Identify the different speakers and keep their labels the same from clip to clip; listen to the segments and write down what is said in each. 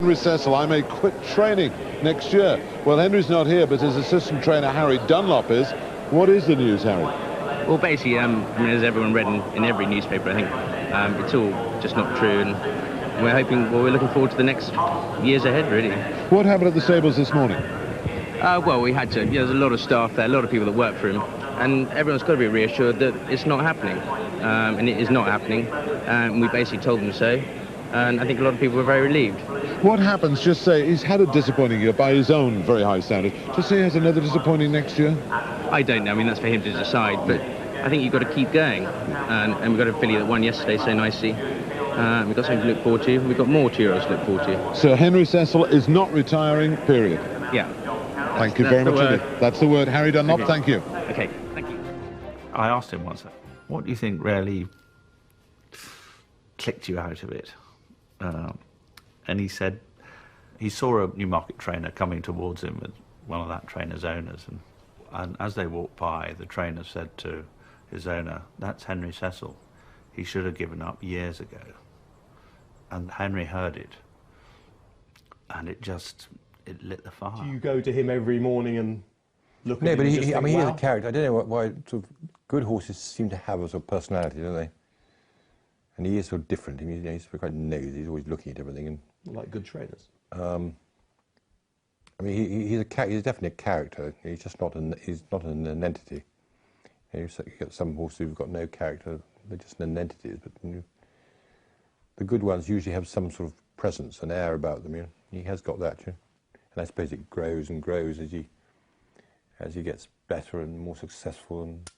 Speaker 1: Henry Cecil, I may quit training next year. Well, Henry's not here, but his assistant trainer, Harry Dunlop, is. What is the news, Harry?
Speaker 2: Well, basically, I mean, as everyone read in every newspaper, I think, it's all just not true, and we're hoping, well, we're looking forward to the next years ahead, really.
Speaker 1: What happened at the stables this morning?
Speaker 2: Well, we had to, there's a lot of staff there, a lot of people that work for him, and everyone's got to be reassured that it's not happening, and it is not happening, and we basically told them so, and I think a lot of people were very relieved.
Speaker 1: What happens, just say, he's had a disappointing year by his own very high standards. Just say he has another disappointing next year?
Speaker 2: I don't know, I mean, that's for him to decide, but I think you've got to keep going, and we've got a filly that won yesterday so nicely. We've got something to look forward to. We've got more 2-year-olds to look forward to.
Speaker 1: So Henry Cecil is not retiring, period?
Speaker 2: Yeah.
Speaker 1: Thank you very much indeed. That's the word. Harry Dunlop,
Speaker 2: Okay.
Speaker 1: thank you.
Speaker 2: Okay, thank you.
Speaker 3: I asked him once, what do you think really clicked you out of it? And he said he saw a Newmarket trainer coming towards him with one of that trainer's owners, and as they walked by, the trainer said to his owner, "That's Henry Cecil. He should have given up years ago." And Henry heard it, and it lit the fire.
Speaker 4: Do you go to him every morning and look at him?
Speaker 5: No, but
Speaker 4: and just think,
Speaker 5: he's
Speaker 4: wow?
Speaker 5: a character. I don't know why sort of good horses seem to have a sort of personality, don't they? And he is sort of different. I mean, he's quite nosy. He's always looking at everything. And
Speaker 4: Like good trainers.
Speaker 5: I mean, he's definitely a character. He's just not an entity. You get some horses who've got no character. They're just an entity. But the good ones usually have some sort of presence and air about them. He has got that. And I suppose it grows and grows as he gets better and more successful, and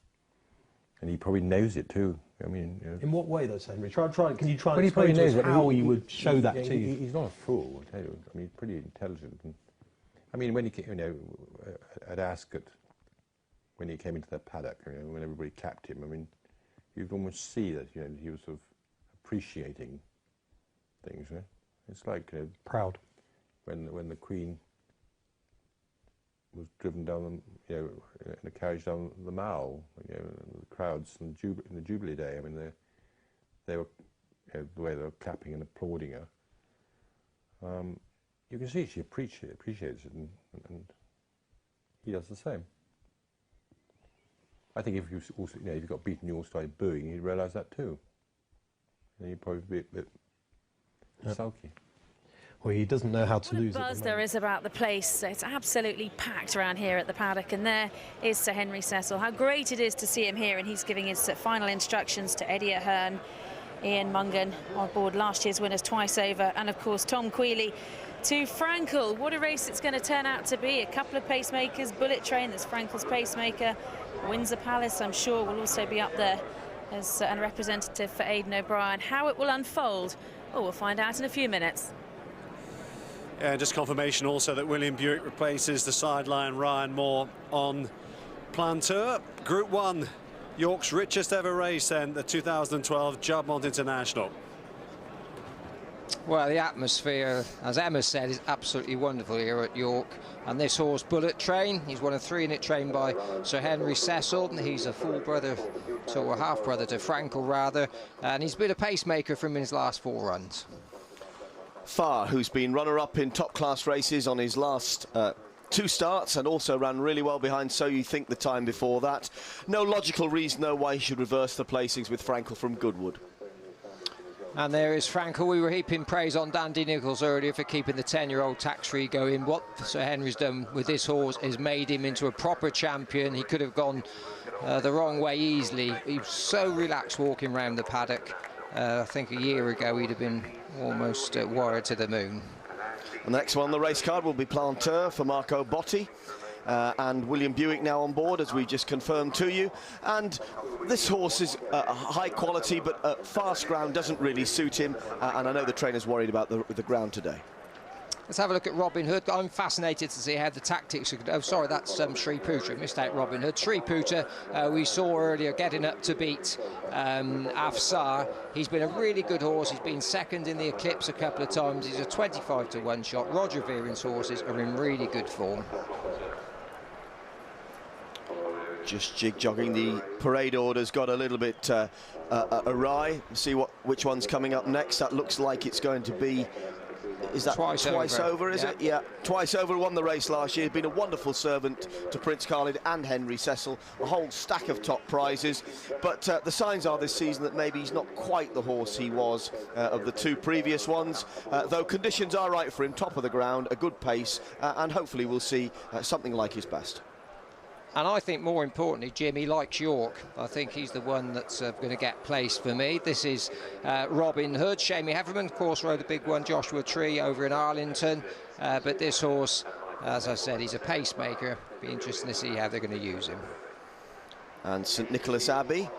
Speaker 5: he probably knows it too. I mean,
Speaker 4: In what way, though, Henry? Can you try
Speaker 5: But
Speaker 4: and
Speaker 5: he probably
Speaker 4: explain to us
Speaker 5: knows
Speaker 4: how
Speaker 5: it.
Speaker 4: he would show that to you?
Speaker 5: He's not a fool, I tell you. I mean, he's pretty intelligent. And, I mean, when he at Ascot, when he came into the paddock, when everybody clapped him, I mean, you'd almost see that he was sort of appreciating things. It's like
Speaker 4: Proud.
Speaker 5: when the Queen was driven down, in a carriage down the Mall, the crowds in the Jubilee Day. I mean, they were, the way they were clapping and applauding her. You can see she appreciates it, and he does the same. I think if you also, if you got beaten, you all started booing, you'd realise that too, and you'd probably be a bit sulky.
Speaker 4: Well, he doesn't know how to
Speaker 6: What a
Speaker 4: lose
Speaker 6: buzz
Speaker 4: it.
Speaker 6: there is about the place. It's absolutely packed around here at the paddock, and there is Sir Henry Cecil. How great it is to see him here, and he's giving his final instructions to Eddie Ahern, Ian Mungan on board last year's winners twice over, and of course Tom Queally to Frankel. What a race it's going to turn out to be. A couple of pacemakers, Bullet Train, that's Frankel's pacemaker. Windsor Palace, I'm sure, will also be up there as a representative for Aidan O'Brien. How it will unfold, we'll find out in a few minutes.
Speaker 7: Yeah, just confirmation also that William Buick replaces the sideline Ryan Moore on Planteur. Group 1, York's richest ever race then, the 2012 Juddmonte International.
Speaker 8: Well, the atmosphere, as Emma said, is absolutely wonderful here at York. And this horse, Bullet Train, he's one of 3 in it, trained by Sir Henry Cecil. He's a full brother, or half brother to Frankel rather, and he's been a pacemaker from his last 4 runs.
Speaker 9: Farr, who's been runner-up in top-class races on his last 2 starts, and also ran really well behind So You Think the time before that. No logical reason, though, why he should reverse the placings with Frankel from Goodwood.
Speaker 8: And there is Frankel. We were heaping praise on Dandy Nichols earlier for keeping the 10-year-old tax-free going. What Sir Henry's done with this horse is made him into a proper champion. He could have gone the wrong way easily. He was so relaxed walking around the paddock. I think a year ago he'd have been almost wired to the moon.
Speaker 9: The next one, the race card, will be Planteur for Marco Botti. And William Buick now on board, as we just confirmed to you. And this horse is high quality, but fast ground doesn't really suit him. And I know the trainer's worried about the ground today.
Speaker 8: Let's have a look at Robin Hood. I'm fascinated to see how the tactics are. Oh, sorry, that's Sri Putra. Missed out Robin Hood. Sri Putra, we saw earlier getting up to beat Afsar. He's been a really good horse. He's been second in the Eclipse a couple of times. He's a 25-to-1 shot. Roger Veering's horses are in really good form.
Speaker 9: Just jig-jogging. The parade order's got a little bit awry. See which one's coming up next. That looks like it's going to be is that twice over, is it? Yeah, twice over, won the race last year. Been a wonderful servant to Prince Khalid and Henry Cecil, a whole stack of top prizes. But the signs are this season that maybe he's not quite the horse he was of the two previous ones, though conditions are right for him, top of the ground, a good pace, and hopefully we'll see something like his best.
Speaker 8: And I think more importantly, Jim, he likes York. I think he's the one that's going to get placed for me. This is Robin Hood. Shamey Heverman, of course, rode the big one, Joshua Tree, over in Arlington. But this horse, as I said, he's a pacemaker. Be interesting to see how they're going to use him.
Speaker 9: And St Nicholas Abbey.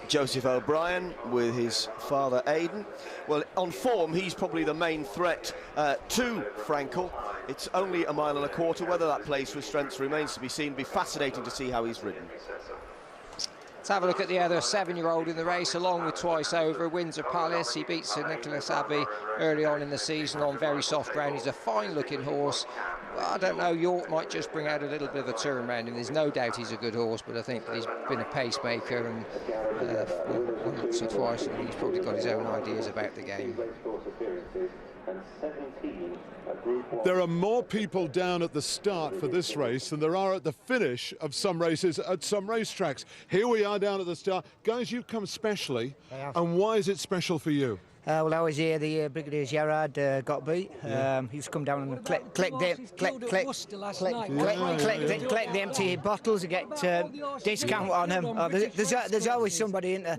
Speaker 9: Joseph O'Brien with his father Aidan. Well, on form, he's probably the main threat to Frankel. It's only a mile and a quarter. Whether that plays with strengths remains to be seen. Be fascinating to see how he's ridden.
Speaker 8: Let's have a look at the other 7-year-old in the race, along with Twice Over, Windsor Palace. He beat St Nicholas Abbey early on in the season on very soft ground. He's a fine-looking horse. Well, I don't know, York might just bring out a little bit of a turn round him. There's no doubt he's a good horse, but I think he's been a pacemaker, and once or twice, and he's probably got his own ideas about the game.
Speaker 1: There are more people down at the start for this race than there are at the finish of some races at some racetracks. Here we are down at the start. Guys, you've come specially, and why is it special for you?
Speaker 10: Well, I was here, the Brigadier Gerard got beat. He's come down and collect the empty bottles to get discount on them. There's always somebody in there.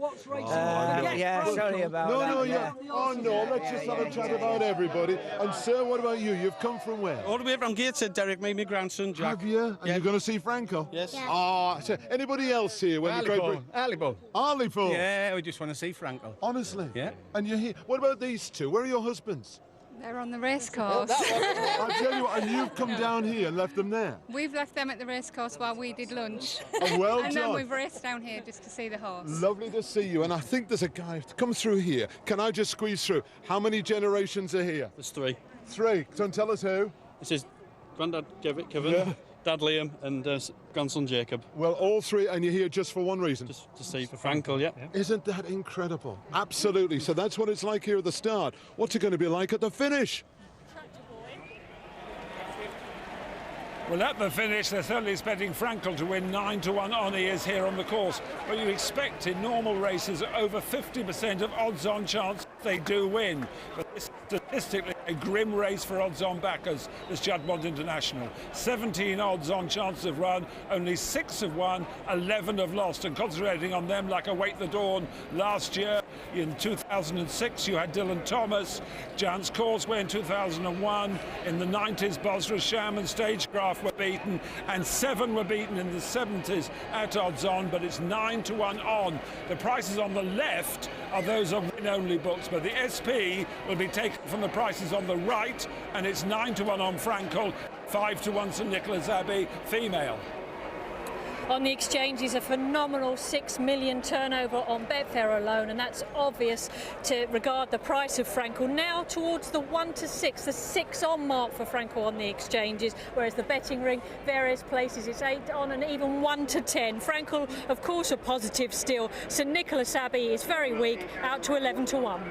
Speaker 10: Yeah, sorry about that.
Speaker 1: Oh no, let's just have a chat about everybody. And sir, what about you? You've come from where?
Speaker 11: All the way from Gateshead, Derek, my grandson Jack.
Speaker 1: Have you? And you're going to see Frankel?
Speaker 11: Yes.
Speaker 1: Oh, so anybody else here?
Speaker 11: Hartlepool.
Speaker 1: Hartlepool?
Speaker 11: Yeah, we just want to see Frankel.
Speaker 1: Honestly?
Speaker 11: Yeah.
Speaker 1: And you're here. What about these two? Where are your husbands?
Speaker 12: They're on the racecourse.
Speaker 1: I tell you what, and you've come down here and left them there?
Speaker 12: We've left them at the racecourse while we did lunch.
Speaker 1: Oh, well
Speaker 12: and
Speaker 1: done.
Speaker 12: then we've raced down here just to see the horse.
Speaker 1: Lovely to see you. And I think there's a guy to come through here. Can I just squeeze through? How many generations are here?
Speaker 11: There's three.
Speaker 1: Three. So tell us who.
Speaker 11: This is Grandad Kevin, Dad Liam, and grandson Jacob.
Speaker 1: Well, all three, and you're here just for one reason?
Speaker 11: Just to see for Frankel, yeah.
Speaker 1: Isn't that incredible? Absolutely. So that's what it's like here at the start. What's it going to be like at the finish?
Speaker 13: Well, at the finish, they're certainly expecting Frankel to win 9-1 on. He is here on the course. But you expect in normal races over 50% of odds-on chance they do win. But it's statistically a grim race for odds-on backers, this Juddmonte International. 17 odds-on chances of run, only 6 have won, 11 have lost. And concentrating on them like Await the Dawn last year, in 2006 you had Dylan Thomas, Giant's Causeway in 2001. In the 90s, Bosra Sham and Stagecraft were beaten, and 7 were beaten in the 70s at odds-on, but it's 9-1 on. The prices on the left are those of win-only books, but the SP will be taken from the prices on the right, and it's 9-1 on Frankel, 5-1 St Nicholas Abbey, female.
Speaker 14: On the exchanges, a phenomenal 6 million turnover on Betfair alone, and that's obvious to regard the price of Frankel. Now towards the 1 to 6, the 6 on mark for Frankel on the exchanges, whereas the betting ring, various places, it's 8 on and even 1 to 10. Frankel, of course, a positive still. St Nicholas Abbey is very weak, out to 11-1.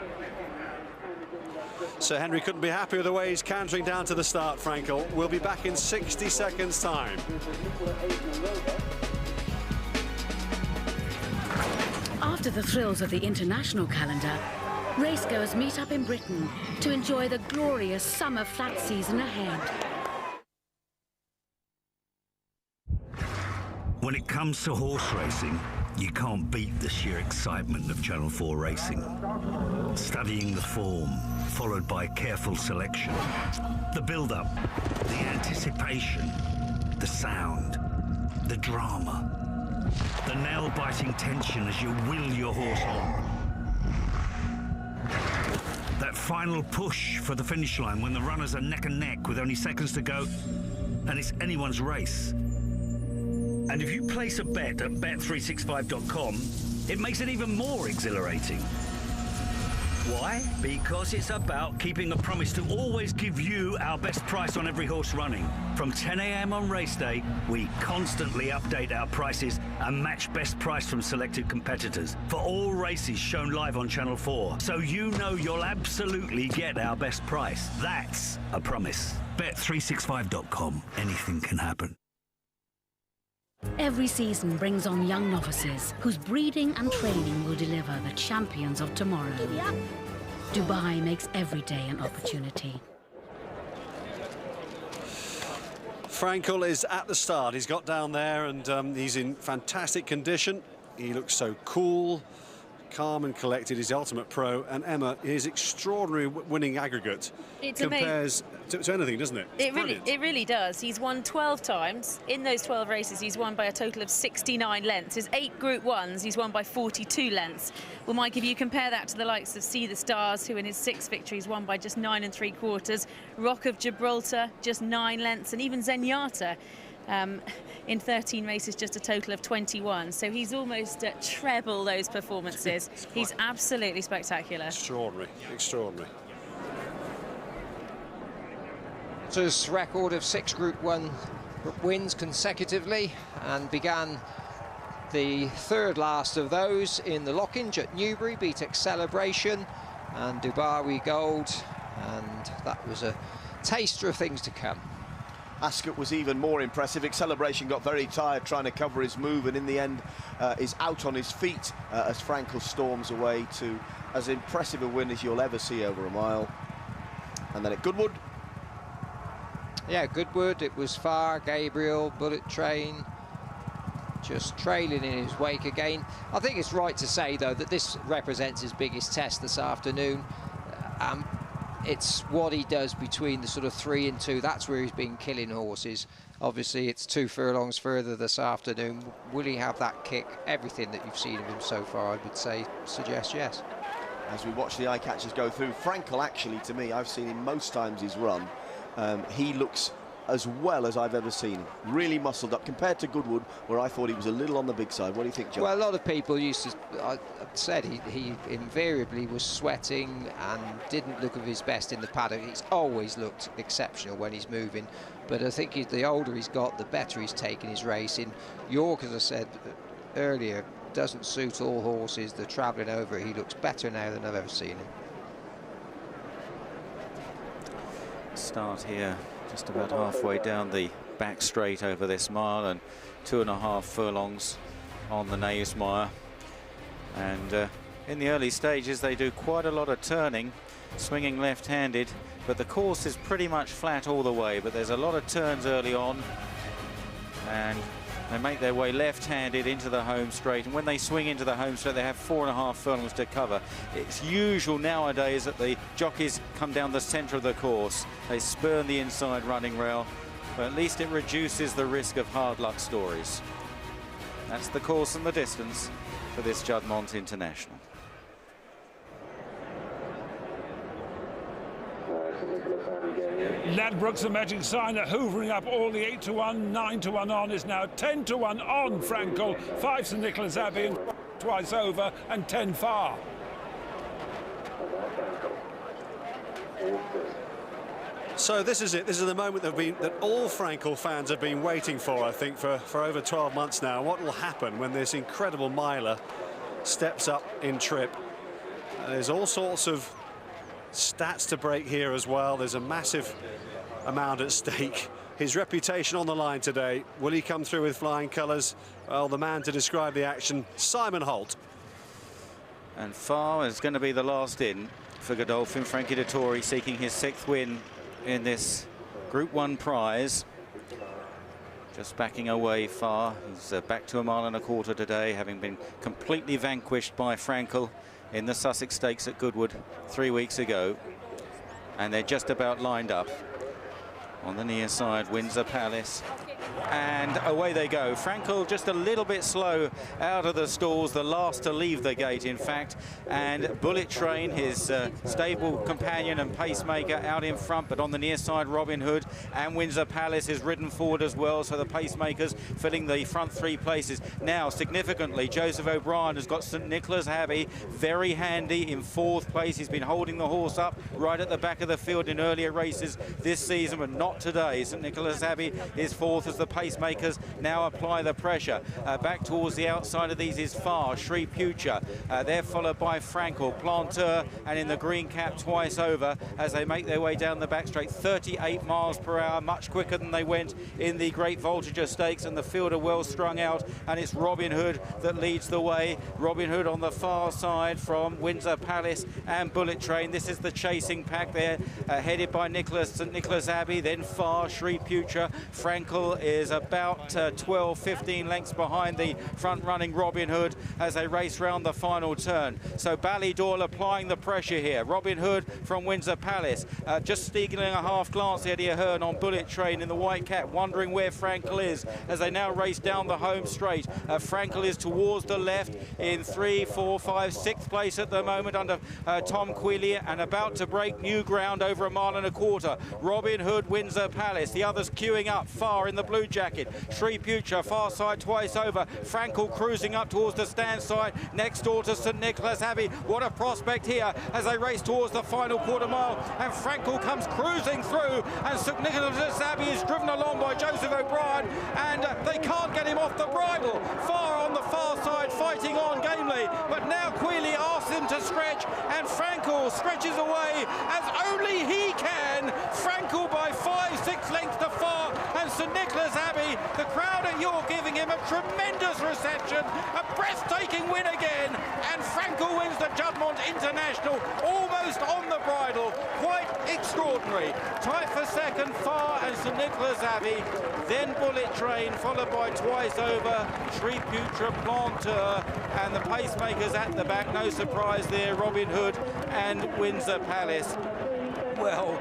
Speaker 7: Sir Henry couldn't be happy with the way he's cantering down to the start, Frankel. We'll be back in 60 seconds' time.
Speaker 15: After the thrills of the international calendar, racegoers meet up in Britain to enjoy the glorious summer flat season ahead.
Speaker 16: When it comes to horse racing, you can't beat the sheer excitement of Channel 4 racing. Studying the form, followed by careful selection. The build-up, the anticipation, the sound, the drama. The nail-biting tension as you will your horse on. That final push for the finish line when the runners are neck and neck with only seconds to go, and it's anyone's race. And if you place a bet at bet365.com, it makes it even more exhilarating. Why? Because it's about keeping a promise to always give you our best price on every horse running. From 10 a.m. on race day, we constantly update our prices and match best price from selected competitors for all races shown live on Channel 4. So you know you'll absolutely get our best price. That's a promise. Bet365.com. Anything can happen.
Speaker 15: Every season brings on young novices whose breeding and training will deliver the champions of tomorrow. Dubai makes every day an opportunity.
Speaker 7: Frankel is at the start. He's got down there and he's in fantastic condition. He looks so cool, calm and collected. He's the ultimate pro. And Emma, his extraordinary winning aggregate compares to anything, doesn't it?
Speaker 6: It really does. He's won 12 times. In those 12 races, he's won by a total of 69 lengths. His 8 Group 1s, he's won by 42 lengths. Well, Mike, if you compare that to the likes of See the Stars, who in his 6 victories won by just 9 3/4, Rock of Gibraltar, just 9 lengths, and even Zenyatta, in 13 races, just a total of 21. So he's almost treble those performances. He's absolutely spectacular.
Speaker 7: Extraordinary, extraordinary.
Speaker 8: His record of 6 Group 1 wins consecutively, and began the third last of those in the Lockinge at Newbury, beat Acceleration and Dubai Gold, and that was a taster of things to come.
Speaker 9: Ascot was even more impressive. Acceleration got very tired trying to cover his move, and in the end is out on his feet as Frankel storms away to as impressive a win as you'll ever see over a mile. And then at Goodwood.
Speaker 8: Yeah, Goodwood, it was far. Gabriel, Bullet Train, just trailing in his wake again. I think it's right to say, though, that this represents his biggest test this afternoon. It's what he does between the sort of 3 and 2. That's where he's been killing horses. Obviously, it's 2 furlongs further this afternoon. Will he have that kick? Everything that you've seen of him so far, I would say, suggests yes.
Speaker 9: As we watch the eye catchers go through, Frankel, actually, to me, I've seen him most times he's run. He looks as well as I've ever seen him. Really muscled up compared to Goodwood, where I thought he was a little on the big side. What do you think, John?
Speaker 8: Well, a lot of people used to said he invariably was sweating and didn't look of his best in the paddock. He's always looked exceptional when he's moving, but I think the older he's got, the better he's taken his racing. York, as I said earlier, doesn't suit all horses. They're travelling over it. He looks better now than I've ever seen him.
Speaker 17: Start here just about halfway down the back straight over this mile, and 2.5 furlongs on the Knavesmire. And in the early stages they do quite a lot of turning, swinging left-handed, but the course is pretty much flat all the way, but there's a lot of turns early on, and they make their way left-handed into the home straight, and when they swing into the home straight they have 4.5 furlongs to cover. It's usual nowadays that the jockeys come down the centre of the course. They spurn the inside running rail, but at least it reduces the risk of hard luck stories. That's the course and the distance for this Juddmonte International.
Speaker 13: Ladbrokes, the magic signer, hoovering up all the 8-1, 9-1 on, is now 10-1 on Frankel, 5 St Nicholas Abbey and twice over, and 10 far.
Speaker 7: So this is it. This is the moment that all Frankel fans have been waiting for, I think, for over 12 months now. What will happen when this incredible miler steps up in trip? There's all sorts of stats to break here as well. There's a massive amount at stake. His reputation on the line today. Will he come through with flying colours? Well, the man to describe the action, Simon Holt.
Speaker 17: And far is going to be the last in for Godolphin. Frankie Dettori seeking his 6th win in this Group 1 prize. Just backing away far. He's back to 1.25 miles today, having been completely vanquished by Frankel in the Sussex Stakes at Goodwood 3 weeks ago. And they're just about lined up. On the near side, Windsor Palace, and away they go. Frankel just a little bit slow out of the stalls, the last to leave the gate, in fact, and Bullet Train, his stable companion and pacemaker, out in front, but on the near side, Robin Hood and Windsor Palace is ridden forward as well, so the pacemakers filling the front 3 places. Now, significantly, Joseph O'Brien has got St Nicholas Abbey very handy in 4th place. He's been holding the horse up right at the back of the field in earlier races this season, but not today. St Nicholas Abbey is 4th as the pacemakers now apply the pressure. Back towards the outside of these is Far, Shri Future. They're followed by Frankel, Planteur, and in the green cap Twice Over as they make their way down the back straight. 38 miles per hour, much quicker than they went in the Great Voltager Stakes, and the field are well strung out, and it's Robin Hood that leads the way. Robin Hood on the far side from Windsor Palace and Bullet Train. This is the chasing pack there, headed by St Nicholas Abbey, then Far, Shri Future. Frankel is about 12-15 lengths behind the front-running Robin Hood as they race round the final turn. So Ballydoyle applying the pressure here. Robin Hood from Windsor Palace, just stealing a half glance at Eddie Ahern on Bullet Train in the white cap, wondering where Frankel is as they now race down the home straight. Frankel is towards the left in 3, 4, 5, 6th place at the moment under Tom Quillier, and about to break new ground over 1.25 miles. Robin Hood, Windsor Palace, the others queuing up. Far in the blue jacket, Shri Future, far side Twice Over. Frankel cruising up towards the stand side next door to St Nicholas Abbey. What a prospect here as they race towards the final quarter mile, and Frankel comes cruising through, and St Nicholas Abbey is driven along by Joseph O'Brien, and they can't get him off the bridle. Far on the far side fighting on gamely, but now Quealy asks him to stretch, and Frankel stretches away as only he can. Frankel by 5-6 lengths to Far, and St Nicholas Abbey, the crowd at York giving him a tremendous reception, a breathtaking win again, and Frankel wins the Juddmonte International almost on the bridle. Quite extraordinary. Tight for second, Far and St Nicholas Abbey, then Bullet Train, followed by Twice Over, Shri Future, Planteur, and the pacemakers at the back. No surprise there, Robin Hood and Windsor Palace. Well,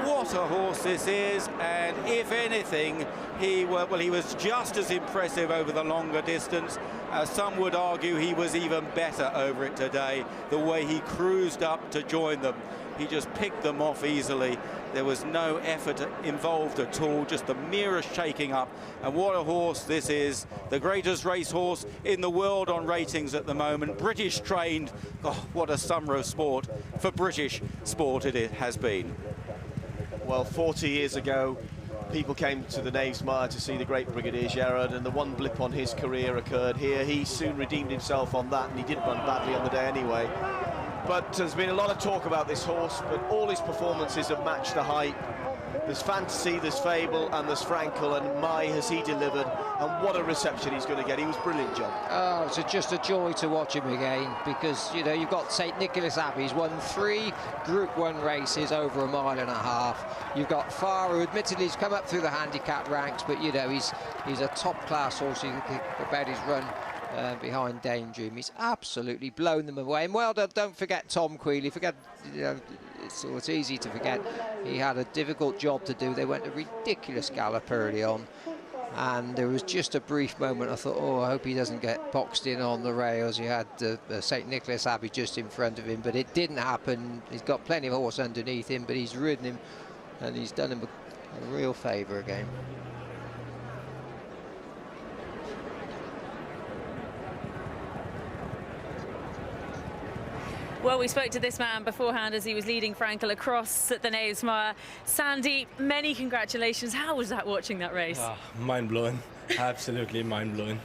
Speaker 17: what a horse this is, and if anything, he was just as impressive over the longer distance. Some would argue he was even better over it today, the way he cruised up to join them. He just picked them off easily. There was no effort involved at all, just the merest shaking up. And what a horse this is, the greatest racehorse in the world on ratings at the moment, British trained. Oh, what a summer of sport for British sport it has been.
Speaker 9: Well, 40 years ago, people came to the Knavesmire to see the great Brigadier Gerard, and the one blip on his career occurred here. He soon redeemed himself on that, and he didn't run badly on the day anyway. But there's been a lot of talk about this horse, but all his performances have matched the hype. There's fantasy, there's fable, and there's Frankel, and my, has he delivered, and what a reception he's going to get. He was brilliant, John. Oh,
Speaker 8: it's just a joy to watch him again, because, you know, you've got St Nicholas Abbey. He's won 3 Group 1 races over 1.5 miles. You've got Far, who admittedly has come up through the handicap ranks, but, you know, he's a top-class horse. You think about his run behind Daydream. He's absolutely blown them away. And well done, don't forget Tom Quealy. You know, it's easy to forget. He had a difficult job to do. They went a ridiculous gallop early on, and there was just a brief moment I thought, oh, I hope he doesn't get boxed in on the rails. He had St Nicholas Abbey just in front of him, but it didn't happen. He's got plenty of horse underneath him, but he's ridden him, and he's done him a real favour again.
Speaker 6: Well, we spoke to this man beforehand as he was leading Frankel across at the Knavesmire. Sandy, many congratulations. How was that watching that race?
Speaker 18: Mind-blowing. Absolutely mind-blowing.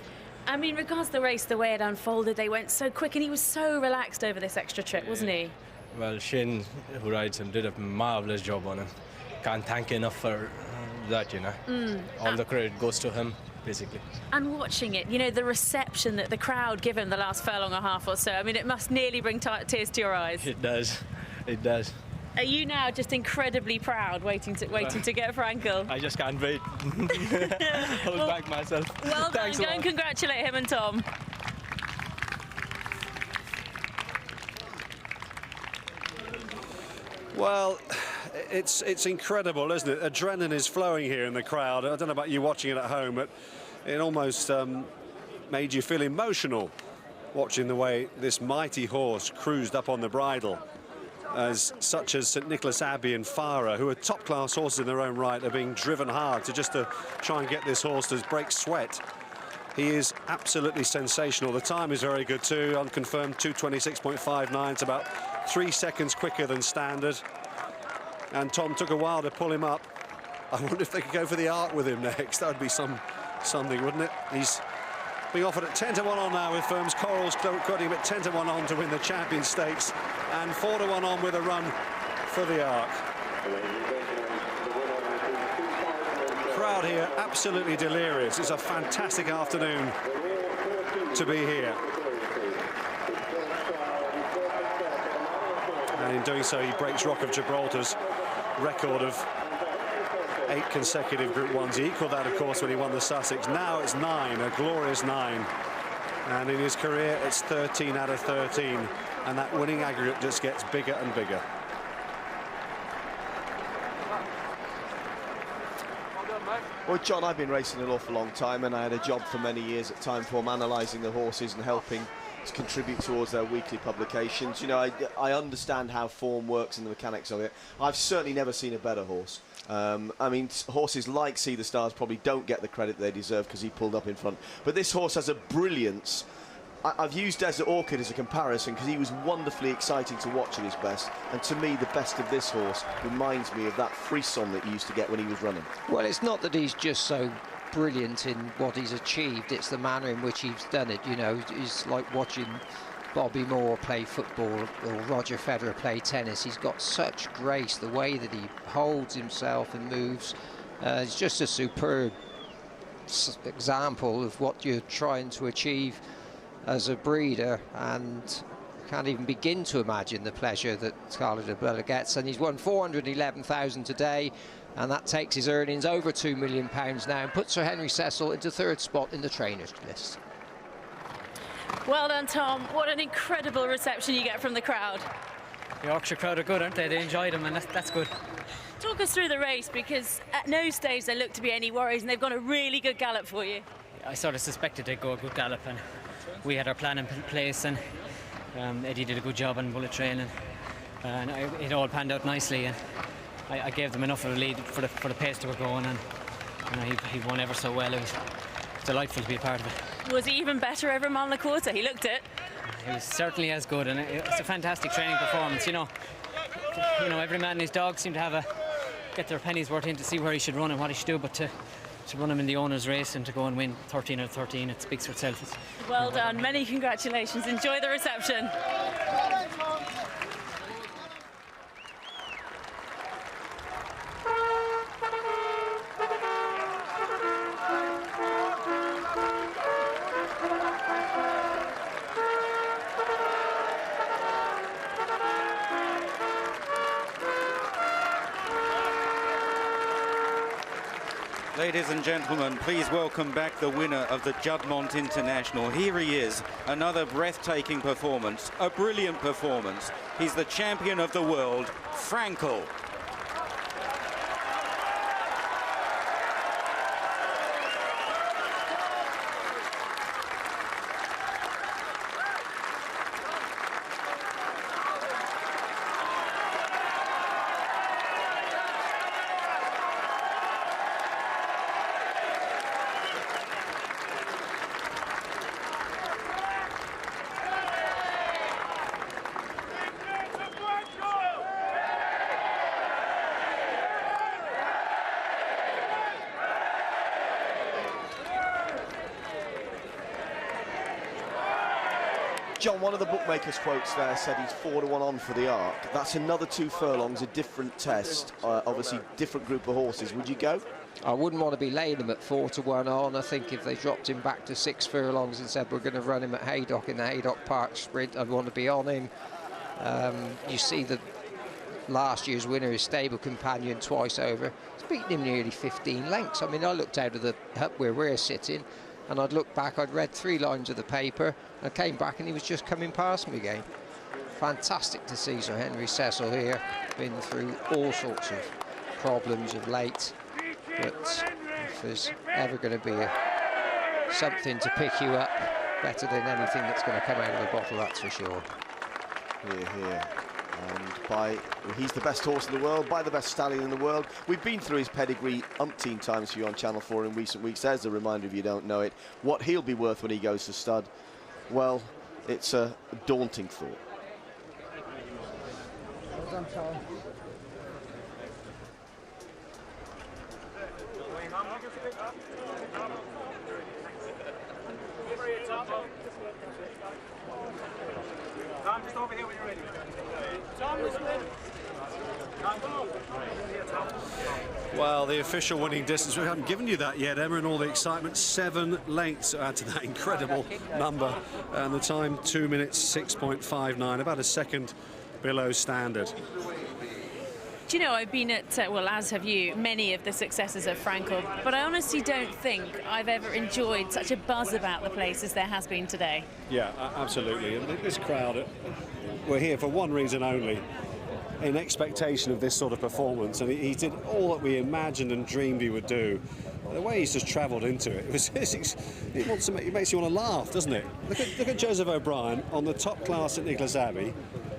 Speaker 6: I mean, regards to the race, the way it unfolded, they went so quick, and he was so relaxed over this extra trip, wasn't he?
Speaker 18: Well, Shane, who rides him, did a marvellous job on him. Can't thank enough for that, you know. All the credit goes to him, basically.
Speaker 6: And watching it, you know, the reception that the crowd give him the last furlong and a half or so, I mean, it must nearly bring tears to your eyes.
Speaker 18: It does. It does.
Speaker 6: Are you now just incredibly proud, waiting to get Frankel?
Speaker 18: I just can't wait. Hold back myself.
Speaker 6: Well done. Go and congratulate him and Tom.
Speaker 7: Well, it's incredible, isn't it? Adrenaline is flowing here in the crowd. I don't know about you watching it at home, but it almost made you feel emotional watching the way this mighty horse cruised up on the bridle. As such as St Nicholas Abbey and Farah, who are top-class horses in their own right, are being driven hard to try and get this horse to break sweat. He is absolutely sensational. The time is very good too, unconfirmed 2:26.59. It's about 3 seconds quicker than standard. And Tom took a while to pull him up. I wonder if they could go for the Arc with him next. That would be something, wouldn't it? He's being offered at 10 to 1 on now with firms. Coral's quoting him at 10 to 1 on to win the Champion Stakes, and 4 to 1 on with a run for the Arc. Crowd here absolutely delirious. It's a fantastic afternoon to be here. And in doing so, he breaks Rock of Gibraltar's record of 8 consecutive Group 1s. He equalled that, of course, when he won the Sussex. Now it's 9, a glorious 9. And in his career, it's 13 out of 13. And that winning aggregate just gets bigger and bigger.
Speaker 9: Well, John, I've been racing an awful long time, and I had a job for many years at Timeform analysing the horses and helping to contribute towards their weekly publications. You know, I understand how form works and the mechanics of it. I've certainly never seen a better horse. I mean, horses like See the Stars probably don't get the credit they deserve because he pulled up in front. But this horse has a brilliance. I've used Desert Orchid as a comparison because he was wonderfully exciting to watch at his best. And to me, the best of this horse reminds me of that frisson that he used to get when he was running.
Speaker 8: Well, it's not that he's just so brilliant in what he's achieved, it's the manner in which he's done it. You know, it's like watching Bobby Moore play football or Roger Federer play tennis. He's got such grace, the way that he holds himself and moves. It's just a superb example of what you're trying to achieve as a breeder, and can't even begin to imagine the pleasure that Scarlet Umbrella gets. And he's won 411,000 today, and that takes his earnings over £2 million now and puts Sir Henry Cecil into 3rd spot in the trainers list.
Speaker 6: Well done, Tom. What an incredible reception you get from the crowd.
Speaker 19: The Yorkshire crowd are good, aren't they? They enjoyed him, and that's good.
Speaker 6: Talk us through the race, because at no stage there looked to be any worries, and they've got a really good gallop for you.
Speaker 19: I sort of suspected they'd go a good gallop, and we had our plan in place, and Eddie did a good job on bullet train, and it all panned out nicely, and I gave them enough of a lead for the pace they were going, and he won ever so well. It was delightful to be a part of it.
Speaker 6: Was he even better over Malnaquota? He looked it.
Speaker 19: He was certainly as good, and it's a fantastic training performance. You know, every man and his dog seem to get their pennies worth in to see where he should run and what he should do, but to run him in the owner's race and to go and win 13 out of 13, it speaks for itself.
Speaker 6: Well done, many congratulations. Enjoy the reception.
Speaker 17: Ladies and gentlemen, please welcome back the winner of the Juddmonte International. Here he is, another breathtaking performance, a brilliant performance. He's the champion of the world, Frankel.
Speaker 9: John, one of the bookmakers' quotes there said he's 4 to 1 on for the Arc. That's another 2 furlongs, a different test, obviously different group of horses. Would you go?
Speaker 8: I wouldn't want to be laying him at 4 to 1 on. I think if they dropped him back to 6 furlongs and said we're going to run him at Haydock in the Haydock Park Sprint, I'd want to be on him. You see that last year's winner, his stable companion, twice over, he's beaten him nearly 15 lengths. I mean, I looked out of the hut where we're sitting, and I'd looked back, I'd read 3 lines of the paper, and came back and he was just coming past me again. fantastic to see Sir Henry Cecil here. Been through all sorts of problems of late, but if there's ever going to be something to pick you up, better than anything that's going to come out of the bottle, that's for sure.
Speaker 9: Here. And he's the best horse in the world, by the best stallion in the world. We've been through his pedigree umpteen times for you on Channel 4 in recent weeks. There's a reminder if you don't know it. What he'll be worth when he goes to stud, well, it's a daunting thought.
Speaker 20: Tom, just over here when you're ready. Tom,
Speaker 7: Well, the official winning distance, we haven't given you that yet, Emma, and all the excitement. 7 lengths to add to that incredible number. And the time, 2 minutes, 6.59, about a second below standard.
Speaker 6: Do you know, I've been at, well, as have you, many of the successes of Frankel, but I honestly don't think I've ever enjoyed such a buzz about the place as there has been today.
Speaker 7: Yeah, absolutely. And this crowd, we're here for one reason only, in expectation of this sort of performance, and he did all that we imagined and dreamed he would do. The way he's just travelled into it, it makes you want to laugh, doesn't it? Look at Joseph O'Brien on the top class at Nicholas Abbey,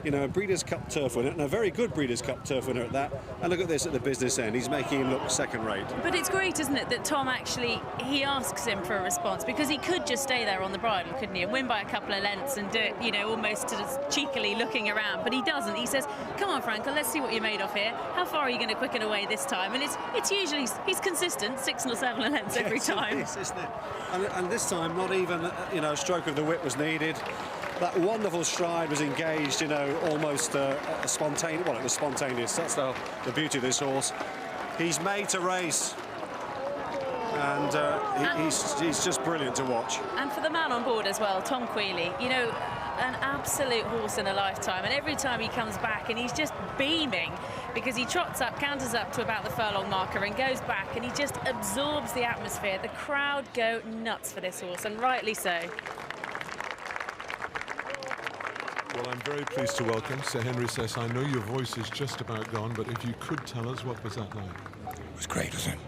Speaker 7: you know, a Breeders' Cup turf winner, and a very good Breeders' Cup turf winner at that. And look at this at the business end. He's making him look second-rate.
Speaker 6: But it's great, isn't it, that Tom actually, he asks him for a response, because he could just stay there on the bridle, couldn't he, and win by a couple of lengths and do it, you know, almost sort of cheekily looking around. But he doesn't. He says, come on, Frankel, let's see what you're made of here. How far are you going to quicken away this time? And it's usually, he's consistent, 6 or 7 lengths every time.
Speaker 7: It is, isn't it? And this time, not even, you know, a stroke of the whip was needed. That wonderful stride was engaged, you know, almost a spontaneous. Well, it was spontaneous. That's the beauty of this horse. He's made to race, and he's just brilliant to watch.
Speaker 6: And for the man on board as well, Tom Queally, you know, an absolute horse in a lifetime. And every time he comes back, and he's just beaming, because he trots up, canters up to about the furlong marker and goes back, and he just absorbs the atmosphere. The crowd go nuts for this horse, and rightly so.
Speaker 1: Well, I'm very pleased to welcome Sir Henry Cecil. I know your voice is just about gone, but if you could tell us, what was that like?
Speaker 21: It was great, wasn't it?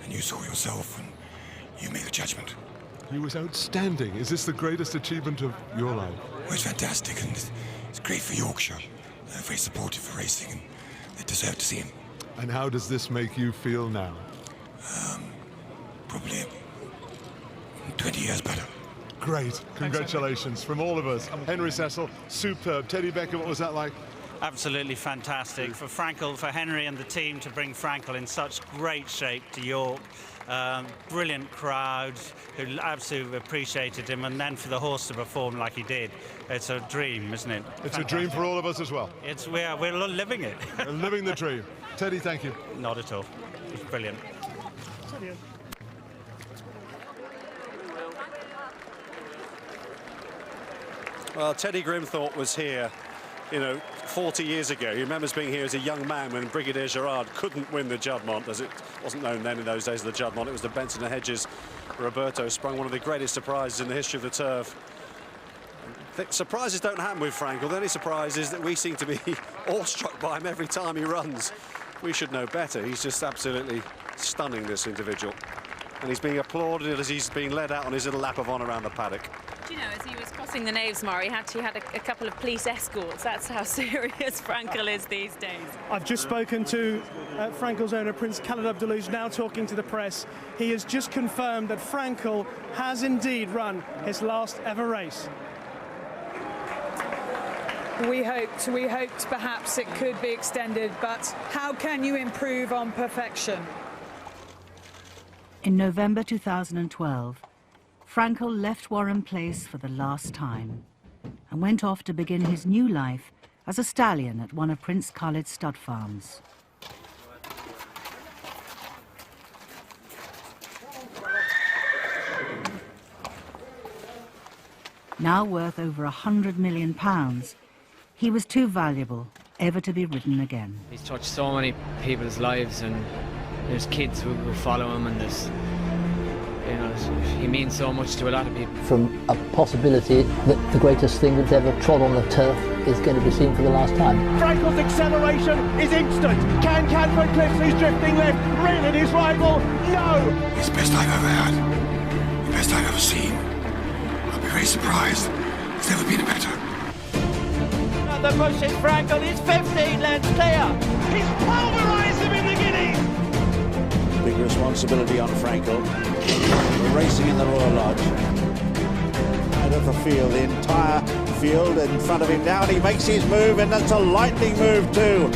Speaker 21: And you saw yourself, and you made the judgment.
Speaker 1: He was outstanding. Is this the greatest achievement of your life?
Speaker 21: Well, it's fantastic, and it's great for Yorkshire. They're very supportive for racing, and they deserve to see him.
Speaker 1: And how does this make you feel now?
Speaker 21: Probably 20 years better.
Speaker 1: Great. Congratulations from all of us. Henry Cecil, superb. Teddy Becker, what was that like?
Speaker 22: Absolutely fantastic. For Frankel, for Henry and the team to bring Frankel in such great shape to York. Brilliant crowd who absolutely appreciated him, and then for the horse to perform like he did. It's a dream, isn't it?
Speaker 1: It's fantastic. A dream for all of us as well.
Speaker 22: We're living it.
Speaker 1: We're living the dream. Teddy, thank you.
Speaker 22: Not at all. It's brilliant.
Speaker 7: Well, Teddy Grimthorpe was here, you know, 40 years ago. He remembers being here as a young man when Brigadier Gerard couldn't win the Juddmonte, as it wasn't known then in those days of the Juddmonte. It was the Benson and Hedges. Roberto sprung one of the greatest surprises in the history of the turf. Surprises don't happen with Frankel. The only surprise is that we seem to be awestruck by him every time he runs. We should know better. He's just absolutely stunning, this individual. And he's being applauded as he's being led out on his little lap of honour around the paddock.
Speaker 6: Do you know, as he was crossing the Knavesmire, he actually had a couple of police escorts. That's how serious Frankel is these days.
Speaker 23: I've just spoken to Frankel's owner, Prince Khaled Abdul-Aziz, now talking to the press. He has just confirmed that Frankel has indeed run his last ever race.
Speaker 24: We hoped perhaps it could be extended, but how can you improve on perfection?
Speaker 15: In November 2012, Frankel left Warren Place for the last time and went off to begin his new life as a stallion at one of Prince Khaled's stud farms. Now worth over £100 million, he was too valuable ever to be ridden again.
Speaker 19: He's touched so many people's lives, and there's kids who follow him, and you know, he means so much to a lot of people.
Speaker 2: From a possibility that the greatest thing that's ever trod on the turf is going to be seen for the last time.
Speaker 20: Frankel's acceleration is instant. Can Canford Cliffs, he's drifting left, railing his rival. No!
Speaker 21: It's the best I've ever had. The best I've ever seen. I'll be very surprised. It's never been better.
Speaker 20: The push is Frankel, he's 15 lengths clear. He's pulverised him in the Guineas.
Speaker 3: Big responsibility on Frankel. Racing in the Royal Lodge. Out of the field, the entire field in front of him now, and he makes his move, and that's a lightning move too.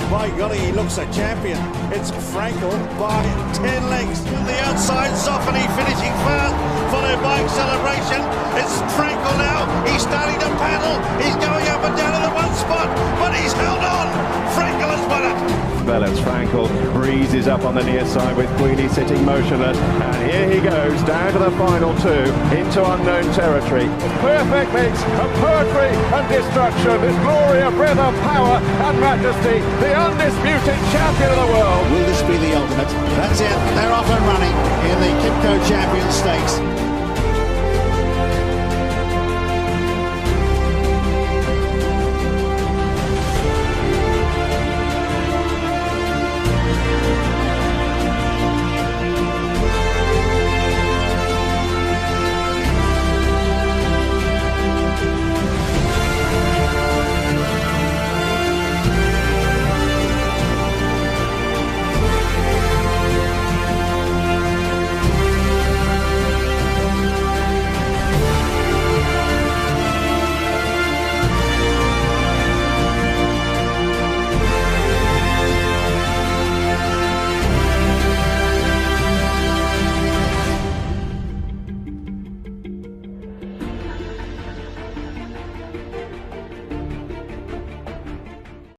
Speaker 3: By golly, he looks a champion. It's Frankel by 10 lengths. On the outside, Zoffany finishing fast, followed by Acceleration. It's Frankel now. He's starting to paddle. He's going up and down to the one spot, but he's held on. Frankel has won it.
Speaker 4: Develops Frankel, breezes up on the near side with Queenie sitting motionless, and here he goes down to the final two into unknown territory. Perfect mix of poetry and destruction, this glory of rhythm, power and majesty, the undisputed champion of the world.
Speaker 3: Will this be the ultimate? That's it, they're off and running in the Kipco Champions Stakes.